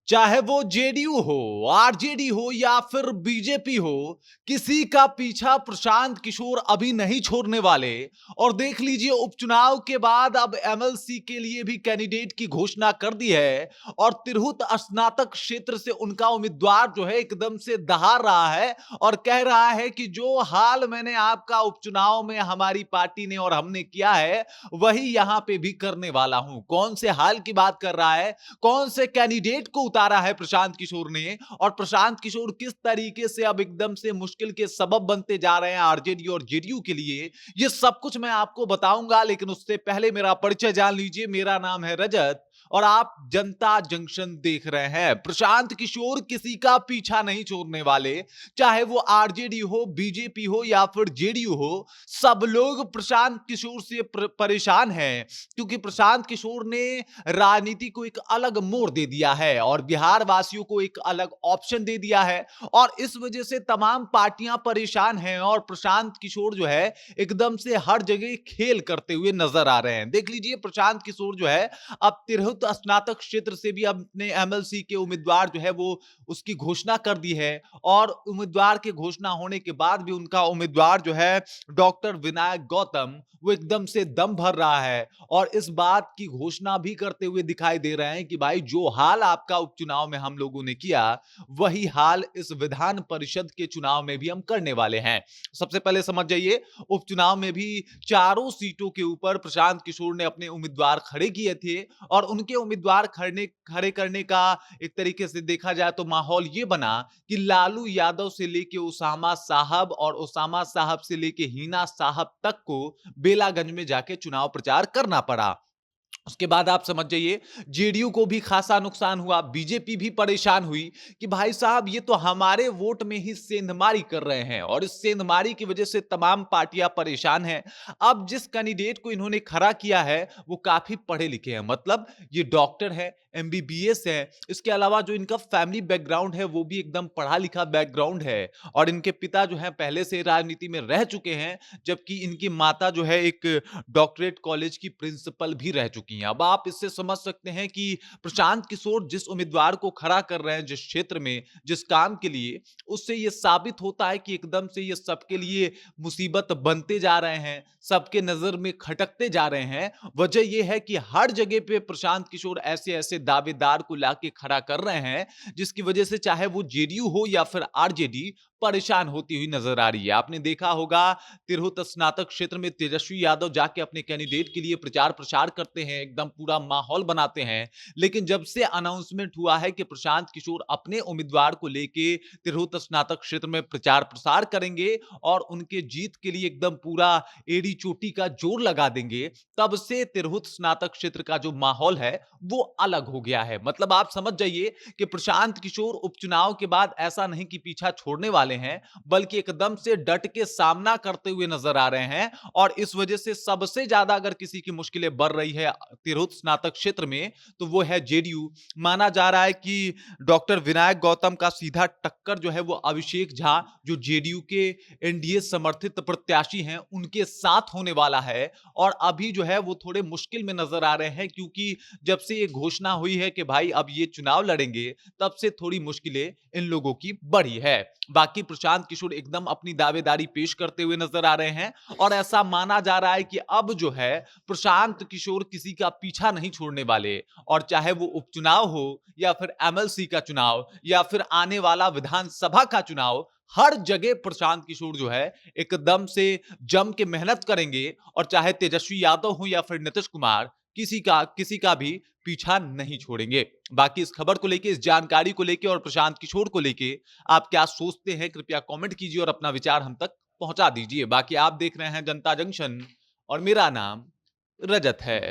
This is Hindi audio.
चाहे वो जेडीयू हो, आरजेडी हो या फिर बीजेपी हो, किसी का पीछा प्रशांत किशोर अभी नहीं छोड़ने वाले। और देख लीजिए, उपचुनाव के बाद अब एमएलसी के लिए भी कैंडिडेट की घोषणा कर दी है और तिरहुत स्नातक क्षेत्र से उनका उम्मीदवार जो है एकदम से दहाड़ रहा है और कह रहा है कि जो हाल मैंने आपका उपचुनाव में हमारी पार्टी ने और हमने किया है, वही यहां पे भी करने वाला हूं। कौन से हाल की बात कर रहा है, कौन से कैंडिडेट को उतारा है प्रशांत किशोर ने, और प्रशांत किशोर किस तरीके से अब एकदम से मुश्किल के सबब बनते जा रहे हैं आरजेडी और जेडीयू के लिए, ये सब कुछ मैं आपको बताऊंगा। लेकिन उससे पहले मेरा परिचय जान लीजिए। मेरा नाम है रजत और आप जनता जंक्शन देख रहे हैं। प्रशांत किशोर किसी का पीछा नहीं छोड़ने वाले, चाहे वो आरजेडी हो, बीजेपी हो या फिर जेडीयू हो। सब लोग प्रशांत किशोर से परेशान हैं, क्योंकि प्रशांत किशोर ने राजनीति को एक अलग मोड़ दे दिया है और बिहार वासियों को एक अलग ऑप्शन दे दिया है। और इस वजह से तमाम पार्टियां परेशान हैं और प्रशांत किशोर जो है एकदम से हर जगह खेल करते हुए नजर आ रहे हैं। देख लीजिए, प्रशांत किशोर जो है अब तिरहुत स्नातक क्षेत्र से भी अपने एमएलसी के उम्मीदवार जो है वो उसकी घोषणा कर दी है। और उम्मीदवार के घोषणा होने के बाद भी उनका उम्मीदवार जो है डॉक्टर विनायक गौतम, वो एकदम से दम भर रहा है और इस बात की घोषणा भी करते हुए दिखाई दे रहे हैं कि भाई, जो हाल आपका उपचुनाव में हम लोगों ने किया, वही हाल इस विधान परिषद के चुनाव में भी हम करने वाले हैं। सबसे पहले समझ जाइए, उपचुनाव में भी चारों सीटों के ऊपर प्रशांत किशोर ने अपने उम्मीदवार खड़े किए थे और उनके उम्मीदवार खड़े करने का एक तरीके से देखा जाए तो माहौल ये बना कि लालू यादव से लेके उसामा साहब और उसामा साहब से लेके हिना साहब तक को बेलागंज में जाके चुनाव प्रचार करना पड़ा। उसके बाद आप समझ जाइए, जेडीयू को भी खासा नुकसान हुआ, बीजेपी भी परेशान हुई कि भाई साहब, ये तो हमारे वोट में ही सेंधमारी कर रहे हैं और इस सेंधमारी की वजह से तमाम पार्टियां परेशान हैं। अब जिस कैंडिडेट को इन्होंने खड़ा किया है वो काफी पढ़े लिखे हैं, मतलब ये डॉक्टर है, एमबीबीएस है। इसके अलावा जो इनका फैमिली बैकग्राउंड है वो भी एकदम पढ़ा लिखा बैकग्राउंड है और इनके पिता जो है पहले से राजनीति में रह चुके हैं, जबकि इनकी माता जो है एक डॉक्टरेट कॉलेज की प्रिंसिपल भी रह चुकी हैं। अब आप इससे समझ सकते हैं कि प्रशांत किशोर जिस उम्मीदवार को खड़ा कर रहे हैं, जिस क्षेत्र में, जिस काम के लिए, उससे यह साबित होता है कि एकदम से ये सबके लिए मुसीबत बनते जा रहे हैं, सबके नजर में खटकते जा रहे हैं। वजह यह है कि हर जगह पे प्रशांत किशोर ऐसे ऐसे दावेदार को लाके खड़ा कर रहे हैं, जिसकी वजह से चाहे वो जेडीयू हो या फिर आरजेडी, परेशान होती हुई नजर आ रही है। आपने देखा होगा, तिरहुत स्नातक क्षेत्र में तेजस्वी यादव जाके अपने कैंडिडेट के लिए प्रचार प्रसार करते हैं, एकदम पूरा माहौल बनाते हैं। लेकिन जब से अनाउंसमेंट हुआ है कि प्रशांत किशोर अपने उम्मीदवार को लेके तिरहुत स्नातक क्षेत्र में प्रचार प्रसार करेंगे और उनके जीत के लिए एकदम पूरा एड़ी चोटी का जोर लगा देंगे, तब से तिरहुत स्नातक क्षेत्र का जो माहौल है वो अलग हो गया है। मतलब आप समझ जाइए कि प्रशांत किशोर उपचुनाव के बाद ऐसा नहीं कि पीछा छोड़ने वाले हैं, बल्कि एकदम से डट के सामना करते हुए नजर आ रहे हैं। और इस वजह से सबसे ज्यादा अगर किसी की मुश्किलें बढ़ रही है तिरहुत स्नातक क्षेत्र में, तो वो है जेडीयू। माना जा रहा है कि डॉक्टर विनायक गौतम का सीधा टक्कर जो है वो अभिषेक झा, जो जेडीयू के एनडीए समर्थित प्रत्याशी हैं, उनके साथ होने वाला है। और अभी जो है वो थोड़े मुश्किल में नजर आ रहे हैं, क्योंकि जब से ये घोषणा हुई है कि भाई अब ये चुनाव लड़ेंगे, तब से थोड़ी मुश्किलें इन लोगों की बढ़ी है। बाकी प्रशांत किशोर एकदम अपनी दावेदारी पेश करते हुए नजर आ रहे हैं और ऐसा माना जा रहा है कि अब जो है प्रशांत किशोर किसी का पीछा नहीं छोड़ने वाले। और चाहे वो उपचुनाव हो या फिर एमएलसी का चुनाव या फिर आने वाला विधानसभा का चुनाव, हर जगह प्रशांत किशोर जो है एकदम से जम के मेहनत करेंगे। और चाहे तेजस्वी यादव हो या फिर नीतीश कुमार, किसी का भी पीछा नहीं छोड़ेंगे। बाकी इस खबर को लेके, इस जानकारी को लेके और प्रशांत किशोर को लेके आप क्या सोचते हैं, कृपया कमेंट कीजिए और अपना विचार हम तक पहुंचा दीजिए। बाकी आप देख रहे हैं जनता जंक्शन और मेरा नाम रजत है।